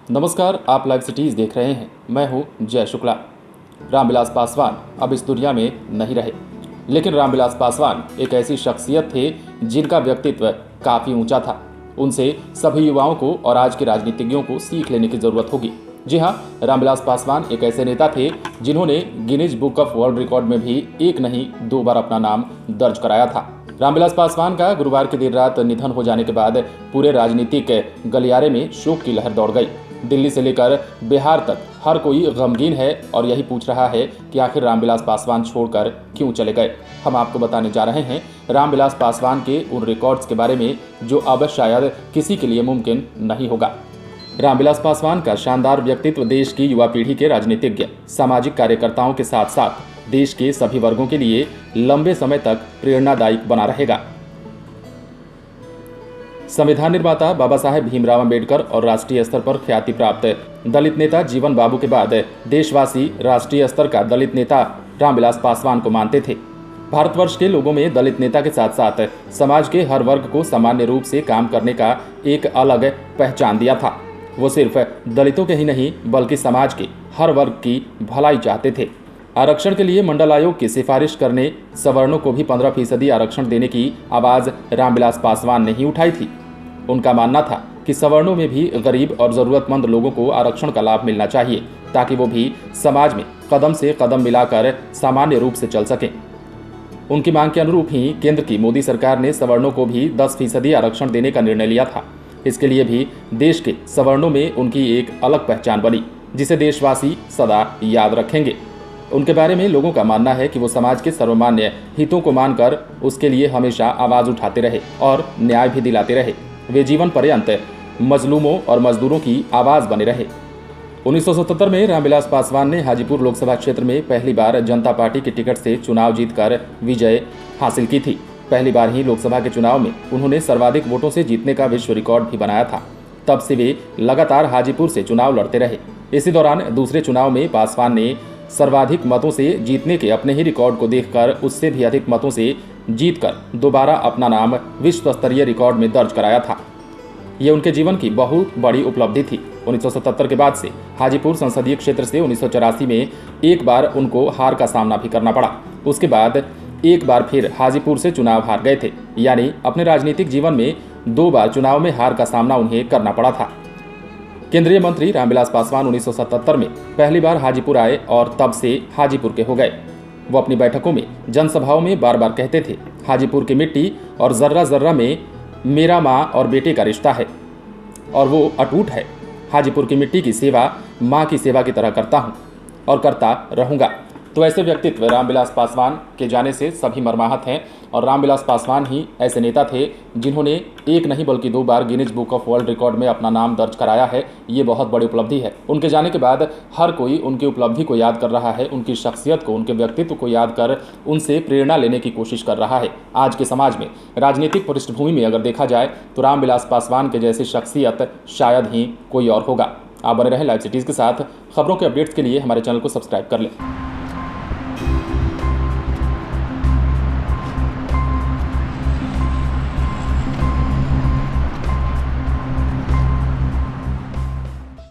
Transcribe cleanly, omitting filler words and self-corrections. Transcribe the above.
नमस्कार, आप live cities देख रहे हैं। मैं हूं जय शुक्ला। रामविलास पासवान अब इस दुनिया में नहीं रहे, लेकिन रामविलास पासवान एक ऐसी शख्सियत थे जिनका व्यक्तित्व काफ़ी ऊंचा था। उनसे सभी युवाओं को और आज के राजनीतिज्ञों को सीख लेने की ज़रूरत होगी। जी हाँ, रामविलास पासवान एक ऐसे नेता थे जिन्होंने Guinness book of world record में भी एक नहीं 2 बार अपना नाम दर्ज कराया था। रामविलास पासवान का गुरुवार की देर रात निधन हो जाने के बाद पूरे राजनीतिक गलियारे में शोक की लहर दौड़ गई। दिल्ली से लेकर बिहार तक हर कोई गमगीन है और यही पूछ रहा है कि आखिर रामविलास पासवान छोड़कर क्यों चले गए। हम आपको बताने जा रहे हैं रामविलास पासवान के उन रिकॉर्ड्स के बारे में जो अब शायद किसी के लिए मुमकिन नहीं होगा। रामविलास पासवान का शानदार व्यक्तित्व देश की युवा पीढ़ी के राजनीतिज्ञ, सामाजिक कार्यकर्ताओं के साथ साथ देश के सभी वर्गों के लिए लंबे समय तक प्रेरणादायक बना रहेगा। संविधान निर्माता बाबा साहेब भीमराव अंबेडकर और राष्ट्रीय स्तर पर ख्याति प्राप्त दलित नेता जीवन बाबू के बाद देशवासी राष्ट्रीय स्तर का दलित नेता रामविलास पासवान को मानते थे। भारतवर्ष के लोगों में दलित नेता के साथ साथ समाज के हर वर्ग को सामान्य रूप से काम करने का एक अलग पहचान दिया था। वो सिर्फ दलितों के ही नहीं बल्कि समाज के हर वर्ग की भलाई चाहते थे। आरक्षण के लिए मंडल आयोग की सिफारिश करने, सवर्णों को भी 15% आरक्षण देने की आवाज़ रामविलास पासवान ने ही उठाई थी। उनका मानना था कि सवर्णों में भी गरीब और ज़रूरतमंद लोगों को आरक्षण का लाभ मिलना चाहिए ताकि वो भी समाज में कदम से कदम मिलाकर सामान्य रूप से चल सकें। उनकी मांग के अनुरूप ही केंद्र की मोदी सरकार ने सवर्णों को भी 10% आरक्षण देने का निर्णय लिया था। इसके लिए भी देश के सवर्णों में उनकी एक अलग पहचान बनी जिसे देशवासी सदा याद रखेंगे। उनके बारे में लोगों का मानना है कि वो समाज के सर्वमान्य हितों को मानकर उसके लिए हमेशा आवाज़ उठाते रहे और न्याय भी दिलाते रहे। वे जीवन पर्यंत मजलूमों और मजदूरों की आवाज़ बने रहे। 1977 में रामविलास पासवान ने हाजीपुर लोकसभा क्षेत्र में पहली बार जनता पार्टी के टिकट से चुनाव जीतकर विजय हासिल की थी। पहली बार ही लोकसभा के चुनाव में उन्होंने सर्वाधिक वोटों से जीतने का विश्व रिकॉर्ड भी बनाया था। तब से वे लगातार हाजीपुर से चुनाव लड़ते रहे। इसी दौरान दूसरे चुनाव में पासवान ने सर्वाधिक मतों से जीतने के अपने ही रिकॉर्ड को देखकर उससे भी अधिक मतों से जीतकर दोबारा अपना नाम विश्व स्तरीय रिकॉर्ड में दर्ज कराया था। ये उनके जीवन की बहुत बड़ी उपलब्धि थी। 1977 के बाद से हाजीपुर संसदीय क्षेत्र से 1984 में एक बार उनको हार का सामना भी करना पड़ा। उसके बाद एक बार फिर हाजीपुर से चुनाव हार गए थे, यानी अपने राजनीतिक जीवन में 2 बार चुनाव में हार का सामना उन्हें करना पड़ा था। केंद्रीय मंत्री रामविलास पासवान 1977 में पहली बार हाजीपुर आए और तब से हाजीपुर के हो गए। वो अपनी बैठकों में, जनसभाओं में बार बार कहते थे, हाजीपुर की मिट्टी और जर्रा जर्रा में मेरा माँ और बेटे का रिश्ता है और वो अटूट है। हाजीपुर की मिट्टी की सेवा माँ की सेवा की तरह करता हूँ और करता रहूँगा। तो ऐसे व्यक्तित्व रामविलास पासवान के जाने से सभी मर्माहत हैं और रामविलास पासवान ही ऐसे नेता थे जिन्होंने एक नहीं बल्कि 2 बार Guinness book of world record में अपना नाम दर्ज कराया है। ये बहुत बड़ी उपलब्धि है। उनके जाने के बाद हर कोई उनकी उपलब्धि को याद कर रहा है, उनकी शख्सियत को, उनके व्यक्तित्व को याद कर उनसे प्रेरणा लेने की कोशिश कर रहा है। आज के समाज में राजनीतिक पृष्ठभूमि में अगर देखा जाए तो रामविलास पासवान के जैसी शख्सियत शायद ही कोई और होगा। आप बने रहें लाइव सिटीज़ के साथ। खबरों के अपडेट्स के लिए हमारे चैनल को सब्सक्राइब कर लें।